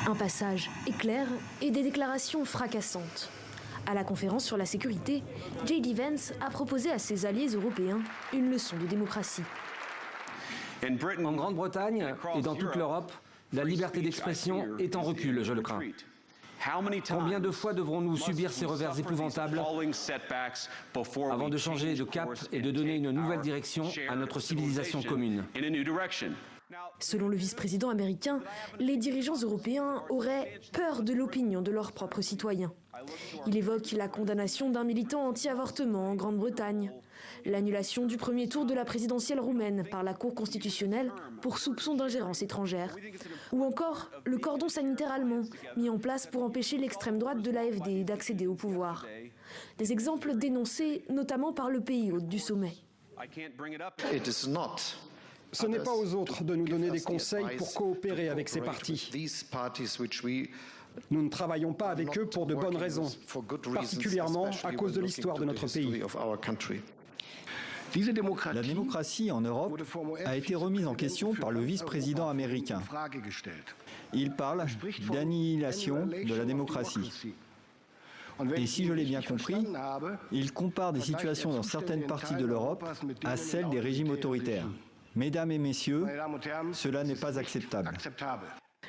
Un passage éclair et des déclarations fracassantes. À la conférence sur la sécurité, J.D. Vance a proposé à ses alliés européens une leçon de démocratie. En Grande-Bretagne et dans toute l'Europe, la liberté d'expression est en recul, je le crains. Combien de fois devrons-nous subir ces revers épouvantables avant de changer de cap et de donner une nouvelle direction à notre civilisation commune? Selon le vice-président américain, les dirigeants européens auraient peur de l'opinion de leurs propres citoyens. Il évoque la condamnation d'un militant anti-avortement en Grande-Bretagne, l'annulation du premier tour de la présidentielle roumaine par la Cour constitutionnelle pour soupçon d'ingérence étrangère, ou encore le cordon sanitaire allemand mis en place pour empêcher l'extrême droite de l'AfD d'accéder au pouvoir. Des exemples dénoncés notamment par le pays hôte du sommet. Ce n'est pas aux autres de nous donner des conseils pour coopérer avec ces partis. Nous ne travaillons pas avec eux pour de bonnes raisons, particulièrement à cause de l'histoire de notre pays. La démocratie en Europe a été remise en question par le vice-président américain. Il parle d'annihilation de la démocratie. Et si je l'ai bien compris, il compare des situations dans certaines parties de l'Europe à celles des régimes autoritaires. Mesdames et messieurs, cela n'est pas acceptable.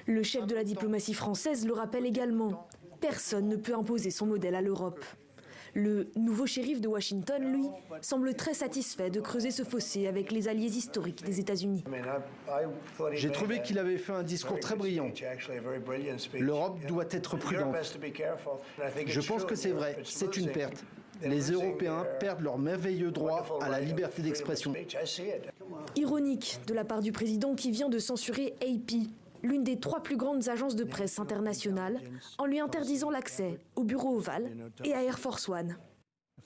Le chef de la diplomatie française le rappelle également. Personne ne peut imposer son modèle à l'Europe. Le nouveau shérif de Washington, lui, semble très satisfait de creuser ce fossé avec les alliés historiques des États-Unis. J'ai trouvé qu'il avait fait un discours très brillant. L'Europe doit être prudente. Je pense que c'est vrai, c'est une perte. Les Européens perdent leur merveilleux droit à la liberté d'expression. Ironique de la part du président qui vient de censurer AP, l'une des 3 plus grandes agences de presse internationales, en lui interdisant l'accès au bureau ovale et à Air Force One.